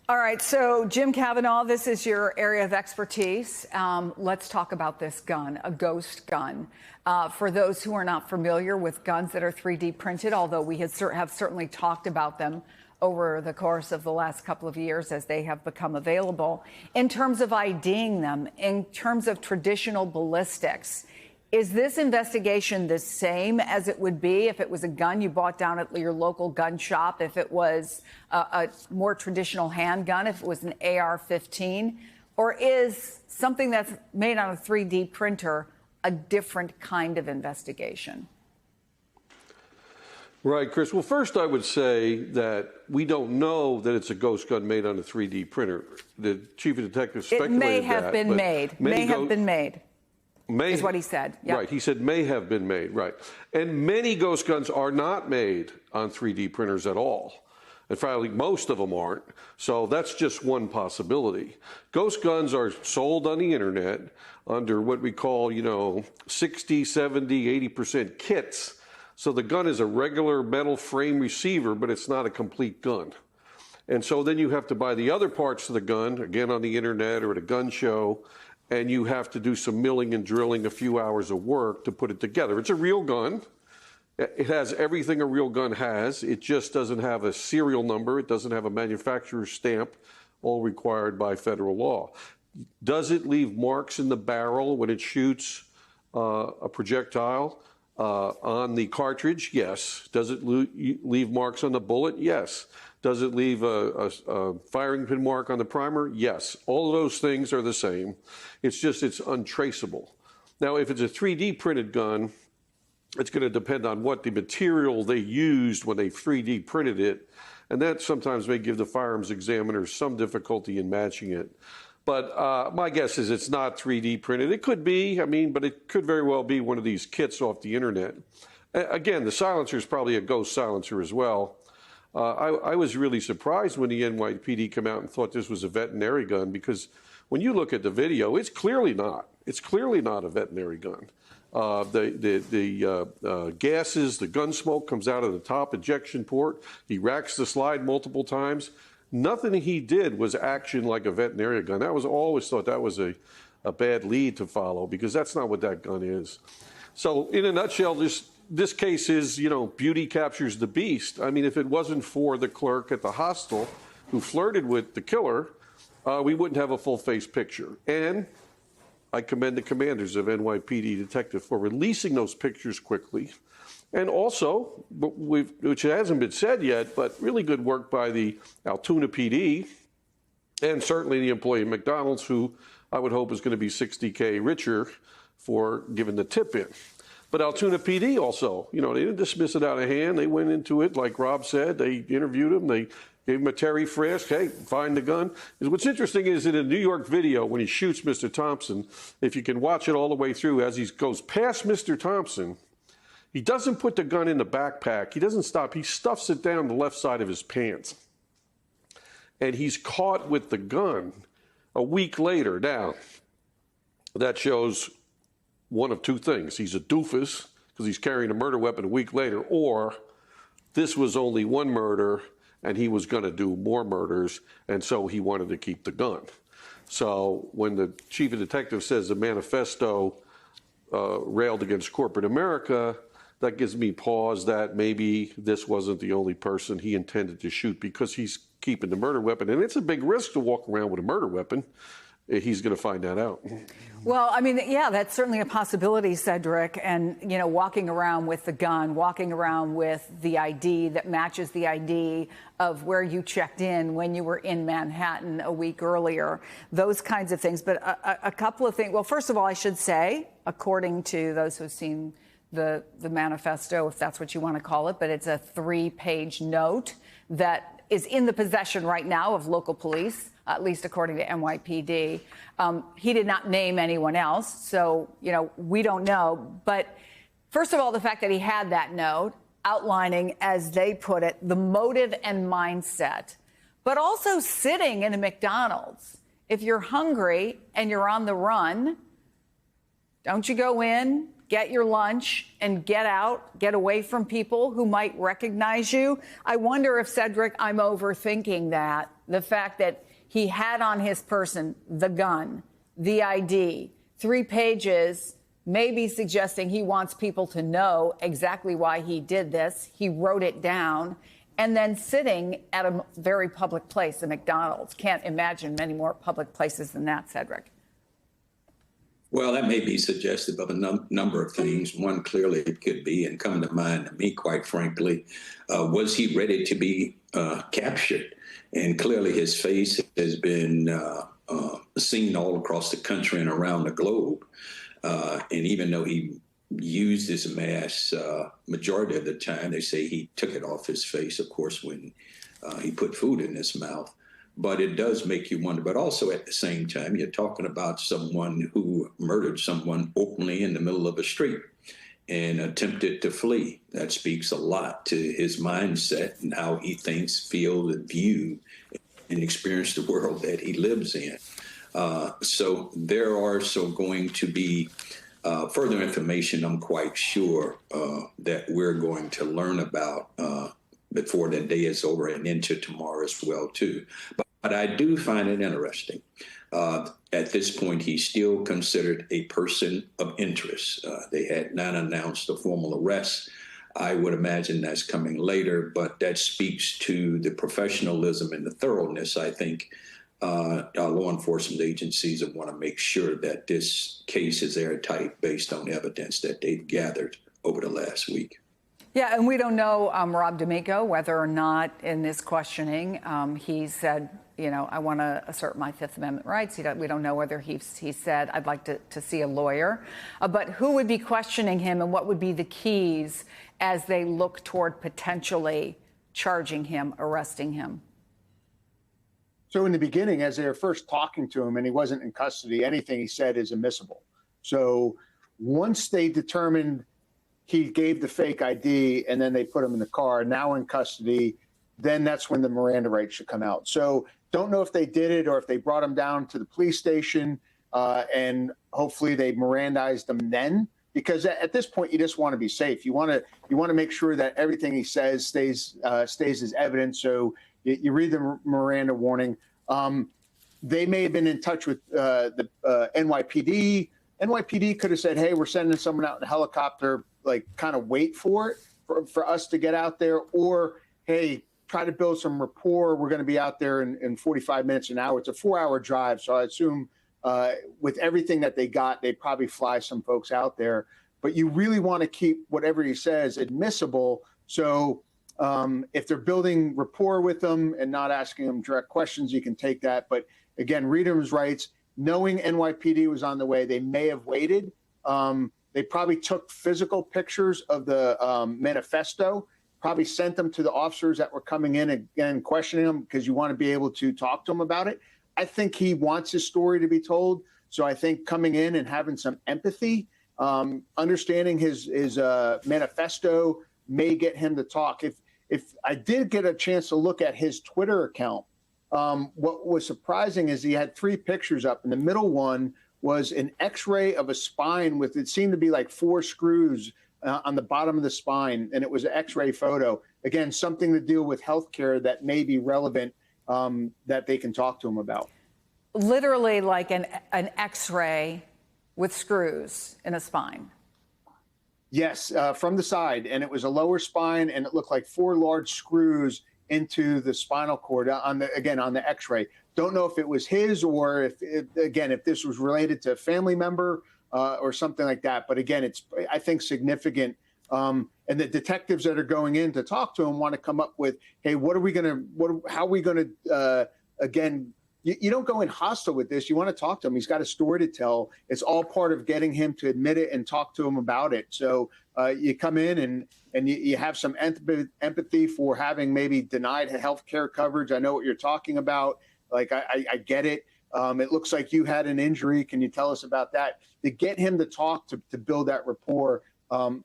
All right, so Jim Kavanaugh, this is your area of expertise. Let's talk about this gun, a ghost gun. For those who are not familiar with guns that are 3D printed, although we have certainly talked about them over the course of the last couple of years as they have become available, in terms of IDing them, in terms of traditional ballistics, is this investigation the same as it would be if it was a gun you bought down at your local gun shop, if it was a more traditional handgun, if it was an AR-15? Or is something that's made on a 3D printer a different kind of investigation? Right, Chris. Well, first, I would say that we don't know that it's a ghost gun made on a 3D printer. The chief of detectives speculated that. It may have been made. May have been made. Is what he said. Yep. Right. He said may have been made. Right. And many ghost guns are not made on 3D printers at all. In fact, most of them aren't. So that's just one possibility. Ghost guns are sold on the internet under what we call, 60, 70, 80% kits. So the gun is a regular metal frame receiver, but it's not a complete gun. And so then you have to buy the other parts of the gun, again, on the internet or at a gun show, and you have to do some milling and drilling, a few hours of work to put it together. It's a real gun. It has everything a real gun has. It just doesn't have a serial number. It doesn't have a manufacturer's stamp, all required by federal law. Does it leave marks in the barrel when it shoots a projectile on the cartridge? Yes. Does it leave marks on the bullet? Yes. Does it leave a firing pin mark on the primer? Yes. All of those things are the same. It's just it's untraceable. Now, if it's a 3D printed gun, it's going to depend on what the material they used when they 3D printed it, and that sometimes may give the firearms examiner some difficulty in matching it. But my guess is it's not 3D printed. It could be, but it could very well be one of these kits off the internet. Again, the silencer is probably a ghost silencer as well. I was really surprised when the NYPD came out and thought this was a veterinary gun, because when you look at the video, it's clearly not. It's clearly not a veterinary gun. The gases, the gun smoke comes out of the top ejection port. He racks the slide multiple times. Nothing he did was action like a veterinary gun. I always thought that was a bad lead to follow, because that's not what that gun is. So in a nutshell, this case is, beauty captures the beast. If it wasn't for the clerk at the hostel who flirted with the killer, we wouldn't have a full-face picture. And I commend the commanders of NYPD Detective for releasing those pictures quickly. And also, which hasn't been said yet, but really good work by the Altoona PD and certainly the employee at McDonald's, who I would hope is going to be $60K richer for giving the tip in. But Altoona PD also, they didn't dismiss it out of hand. They went into it, like Rob said. They interviewed him. They gave him a Terry frisk. Hey, find the gun. What's interesting is in a New York video, when he shoots Mr. Thompson, if you can watch it all the way through, as he goes past Mr. Thompson, he doesn't put the gun in the backpack. He doesn't stop. He stuffs it down the left side of his pants. And he's caught with the gun a week later. Now, that shows one of two things. He's a doofus because he's carrying a murder weapon a week later, or this was only one murder and he was going to do more murders, and so he wanted to keep the gun. So when the chief of detective says the manifesto railed against corporate America, that gives me pause that maybe this wasn't the only person he intended to shoot, because he's keeping the murder weapon. And it's a big risk to walk around with a murder weapon. He's going to find that out. Well, yeah, that's certainly a possibility, Cedric. And, walking around with the gun, walking around with the ID that matches the ID of where you checked in when you were in Manhattan a week earlier, those kinds of things. But a couple of things. Well, first of all, I should say, according to those who've seen the manifesto, if that's what you want to call it, but it's a 3-page note that is in the possession right now of local police, at least according to NYPD. He did not name anyone else, so, we don't know. But first of all, the fact that he had that note outlining, as they put it, the motive and mindset, but also sitting in a McDonald's. If you're hungry and you're on the run, don't you go in, get your lunch, and get out, get away from people who might recognize you. I wonder if, Cedric, I'm overthinking that. The fact that he had on his person the gun, the ID, 3 pages, maybe suggesting he wants people to know exactly why he did this. He wrote it down. And then sitting at a very public place, a McDonald's. Can't imagine many more public places than that, Cedric. Well, that may be suggestive of a number of things. One, clearly it could be, and coming to mind to me, quite frankly, was he ready to be captured? And clearly his face has been seen all across the country and around the globe. And even though he used his mask majority of the time, they say he took it off his face, of course, when he put food in his mouth. But it does make you wonder. But also at the same time, you're talking about someone who murdered someone openly in the middle of a street and attempted to flee. That speaks a lot to his mindset and how he thinks, feels, and views and experience the world that he lives in. So there are going to be further information, I'm quite sure, that we're going to learn about before the day is over and into tomorrow as well, too. But I do find it interesting. At this point, he's still considered a person of interest. They had not announced a formal arrest. I would imagine that's coming later, but that speaks to the professionalism and the thoroughness, I think, our law enforcement agencies want to make sure that this case is airtight based on evidence that they've gathered over the last week. Yeah, and we don't know, Rob D'Amico, whether or not in this questioning he said, you know, I want to assert my Fifth Amendment rights. We don't know whether he said, I'd like to see a lawyer. But who would be questioning him, and what would be the keys as they look toward potentially charging him, arresting him? So in the beginning, as they were first talking to him and he wasn't in custody, anything he said is admissible. So once they determined he gave the fake ID and then they put him in the car, now in custody, then that's when the Miranda rights should come out. So don't know if they did it or if they brought him down to the police station and hopefully they Mirandized him then. Because at this point, you just want to be safe. You want to make sure that everything he says stays as evidence. So you read the Miranda warning. They may have been in touch with the NYPD. NYPD could have said, hey, we're sending someone out in a helicopter, like kind of wait for it for us to get out there. Or, hey, try to build some rapport. We're going to be out there in 45 minutes, an hour. It's a 4-hour drive. So I assume with everything that they got, they probably fly some folks out there. But you really want to keep whatever he says admissible. So if they're building rapport with them and not asking them direct questions, you can take that. But again, Reedham's rights, knowing NYPD was on the way, they may have waited. They probably took physical pictures of the manifesto, probably sent them to the officers that were coming in and questioning them because you want to be able to talk to them about it. I think he wants his story to be told. So I think coming in and having some empathy, understanding his manifesto may get him to talk. If I did get a chance to look at his Twitter account, what was surprising is he had 3 pictures up. And the middle one was an X-ray of a spine with, it seemed to be like 4 screws on the bottom of the spine. And it was an X-ray photo. Again, something to deal with healthcare that may be relevant that they can talk to him about. Literally like an X-ray with screws in a spine. Yes, from the side, and it was a lower spine, and it looked like 4 large screws into the spinal cord on the X-ray. Don't know if it was his or if this was related to a family member or something like that. But again, it's, I think, significant. And the detectives that are going in to talk to him want to come up with, hey, how are we going to again? You don't go in hostile with this. You want to talk to him. He's got a story to tell. It's all part of getting him to admit it and talk to him about it. So you come in and you have some empathy for having maybe denied health care coverage. I know what you're talking about. Like, I get it. It looks like you had an injury. Can you tell us about that? To get him to talk, to build that rapport.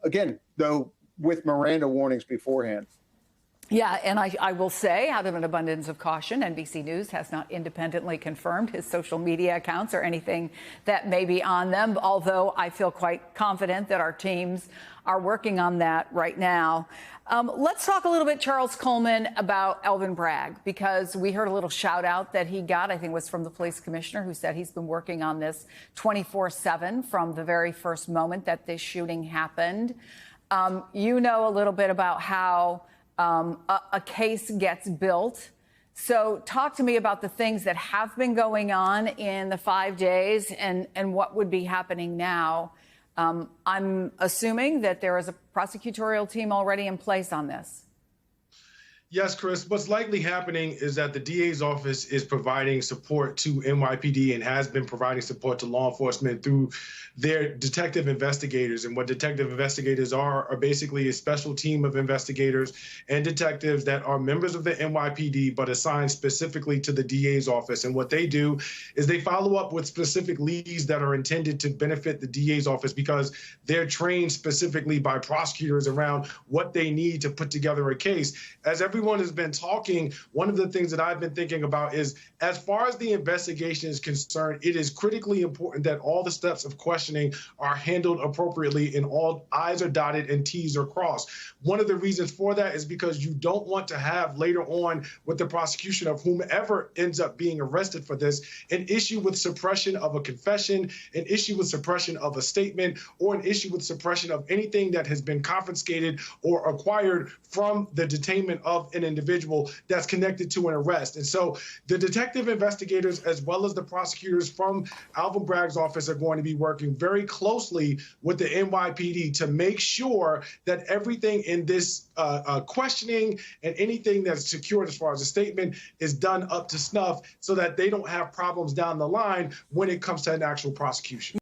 Again, though, with Miranda warnings beforehand. Yeah, and I will say, out of an abundance of caution, NBC News has not independently confirmed his social media accounts or anything that may be on them, although I feel quite confident that our teams are working on that right now. Let's talk a little bit, Charles Coleman, about Alvin Bragg, because we heard a little shout out that he got, I think it was from the police commissioner, who said he's been working on this 24/7 from the very first moment that this shooting happened. You know a little bit about how a case gets built. So talk to me about the things that have been going on in the 5 days and what would be happening now. I'm assuming that there is a prosecutorial team already in place on this. Yes, Chris. What's likely happening is that the DA's office is providing support to NYPD and has been providing support to law enforcement through their detective investigators. And what detective investigators are basically a special team of investigators and detectives that are members of the NYPD, but assigned specifically to the DA's office. And what they do is they follow up with specific leads that are intended to benefit the DA's office, because they're trained specifically by prosecutors around what they need to put together a case. As everyone has been talking, one of the things that I've been thinking about is, as far as the investigation is concerned, it is critically important that all the steps of questioning are handled appropriately and all I's are dotted and T's are crossed. One of the reasons for that is because you don't want to have later on with the prosecution of whomever ends up being arrested for this, an issue with suppression of a confession, an issue with suppression of a statement, or an issue with suppression of anything that has been confiscated or acquired from the detainment of an individual that's connected to an arrest. And so the detective investigators, as well as the prosecutors from Alvin Bragg's office, are going to be working very closely with the NYPD to make sure that everything in this questioning and anything that's secured as far as a statement is done up to snuff, so that they don't have problems down the line when it comes to an actual prosecution.